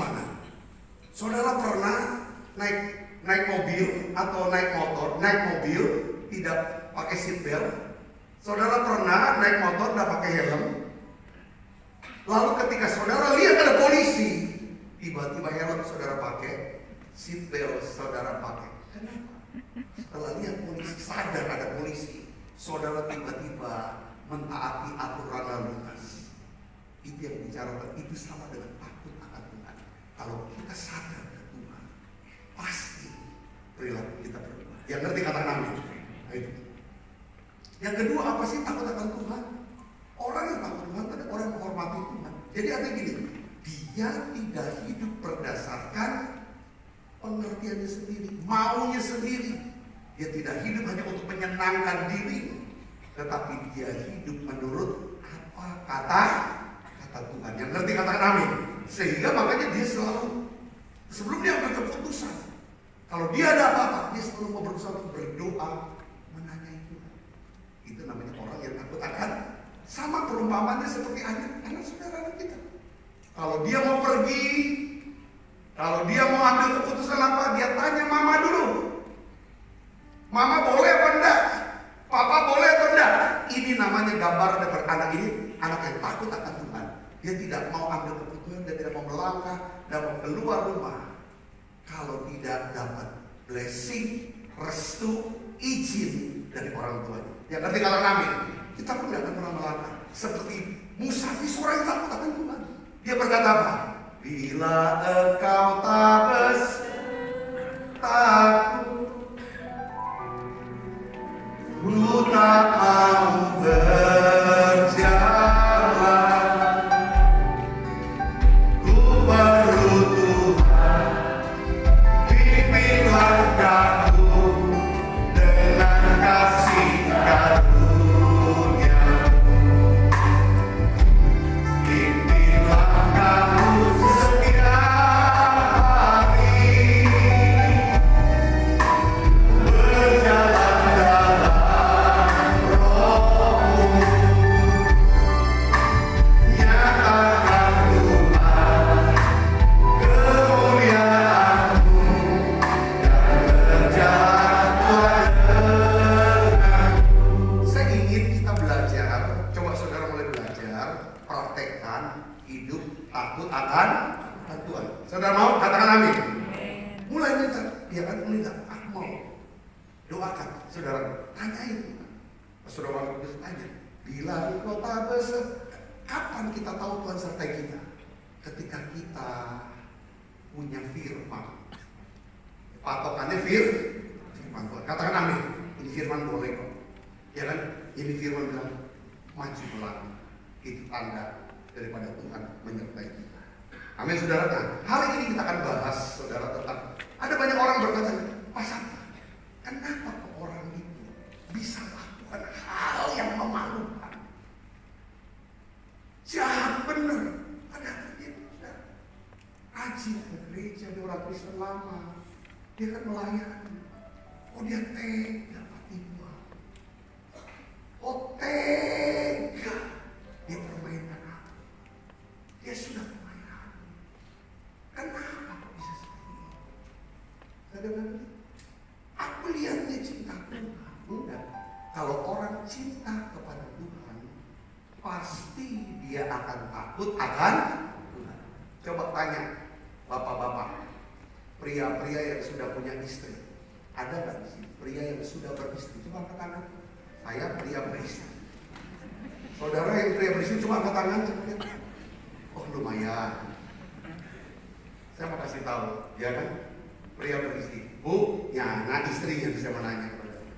gimana? Saudara pernah naik mobil atau naik motor, naik mobil tidak pakai seat belt? Saudara pernah naik motor tidak pakai helm? Lalu ketika saudara lihat ada polisi, tiba-tiba helm saudara pakai, seat belt saudara pakai. Kenapa? Setelah lihat polisi, sadar ada polisi, saudara tiba-tiba mentaati aturan lalu lintas. Itu yang bicarakan, itu sama dengan takut akan Tuhan. Kalau kita sadar ke Tuhan, pasti perilaku kita berubah. Yang ngerti kata amin? Nah, itu. Yang kedua, apa sih takut akan Tuhan? Orang yang takut Tuhan adalah orang yang menghormati Tuhan. Jadi artinya gini, dia tidak hidup berdasarkan pengertiannya sendiri, maunya sendiri. Dia tidak hidup hanya untuk menyenangkan diri, tetapi dia hidup menurut apa kata Tuhan. Yang ngerti katakan amin. Sehingga makanya dia selalu, sebelum dia ambil keputusan, kalau dia ada apa-apa, dia selalu mau berusaha untuk berdoa, menanyai Tuhan. Itu namanya orang yang takut akan. Sama perumpamannya seperti anak saudara kita. Kalau dia mau pergi, kalau dia mau ambil keputusan apa, dia tanya mama dulu. Mama boleh apa enggak? Papa boleh atau enggak? Ini namanya gambar dari anak ini, anak yang takut akan Tuhan. Dia tidak mau ambil keputusan, dia tidak mau melangkah, tidak mau keluar rumah kalau tidak dapat blessing, restu, izin dari orang tuanya. Yang ngerti kalau amin, kita pun tidak akan pernah melangkah. Seperti Musa, di suara yang takut akan Tuhan. Dia berkata apa? Bila engkau tak takut, ku tak mau berjalan, ku perlu Tuhan pimpin langkahku dengan kasih karunia, pimpin langkahku setiap hari, berjalan dalam rohmu, nyatakan Tuhan kemuliaan-Mu dan berjalan denganku. Saya ingin kita belajar, coba saudara mulai belajar, praktekkan hidup takut akan Tuhan. Saudara mau? Katakan amin. Mulai minta, dia kan minta, aku mau. Doakan, saudara, tanyain Tuhan. Saudara harus tanya, bila engkau tak berserta, kapan kita tahu Tuhan sertai kita? Ketika kita punya firman. Patokannya firman Tuhan. Katakan amin. Ini firman boleh kok. Ya kan? Ini firman bilang maju melangkah. Itu tanda daripada Tuhan menyertai kita. Amin saudara. Nah, hari ini kita akan bahas saudara tentang ada banyak orang berkata, Pak Santa, kenapa kok orang itu bisa lakukan hal yang memalukan? Jahat bener. Padahal dia sudah rajin ke gereja, dia orang Kristen lama. Dia kan melayani. Oh dia tega Pak Ibu. Oh tega. Dia permainkan aku. Dia sudah permainan. Kenapa kok bisa seperti ini? Saudara, aku lihat dia cinta Tuhan. Enggak. Kalau orang cinta kepada Tuhan, pasti dia akan takut akan Tuhan. Coba tanya bapak-bapak, pria-pria yang sudah punya istri, ada nggak di sini? Pria yang sudah beristri, coba angkat tangan. Saya pria beristri. Saudara yang pria beristri, coba angkat tangan. Oh lumayan. Saya mau kasih tahu, ya kan? Pria beristri. Bu, ya, nah istri yang bisa menanya kepada saya.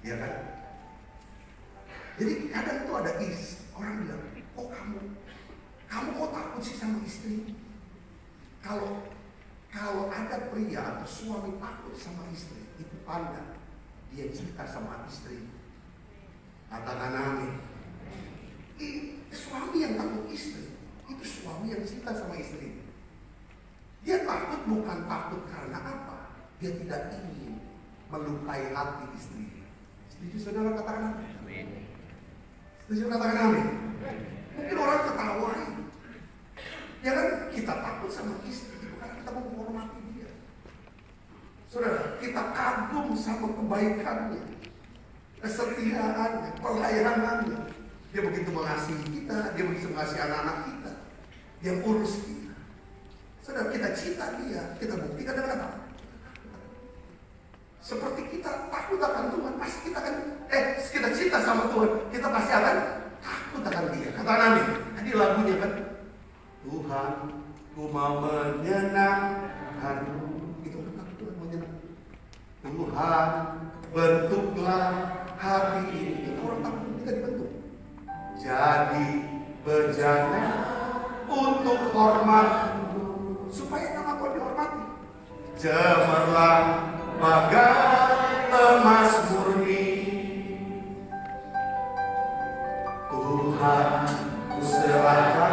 Ya kan? Jadi kadang itu ada orang bilang, oh kamu kok takut sih sama istri? Kalau ada pria atau suami takut sama istri, itu tanda dia cinta sama istri. Katakan amin. Suami yang takut istri, itu suami yang cinta sama istri. Dia takut bukan takut karena apa? Dia tidak ingin melukai hati istri. Setuju saudara katakan amin? Setuju katakan amin? Mungkin orang ketawain. Ya kan kita takut sama istri. sama kebaikannya, kesetiaannya, pelayanannya. Dia begitu mengasihi kita, dia begitu mengasihi anak-anak kita, dia urus kita. Saudara, kita cinta dia, kita buktikan dengan apa? Seperti kita takut akan Tuhan, pasti kita akan kita cinta sama Tuhan, kita pasti akan takut akan dia. Kata Nabi, tadi lagunya kan, Tuhan, ku mau menyenangkan. Itu kan Tuhan menyenangkan. Tuhan, bentuklah hati ini. Kita orang takut, kita dibentuk. Jadi bejana untuk hormat, supaya nama Tuhan dihormati. Cemerlang bagai emas murni. Tuhan, ku serahkan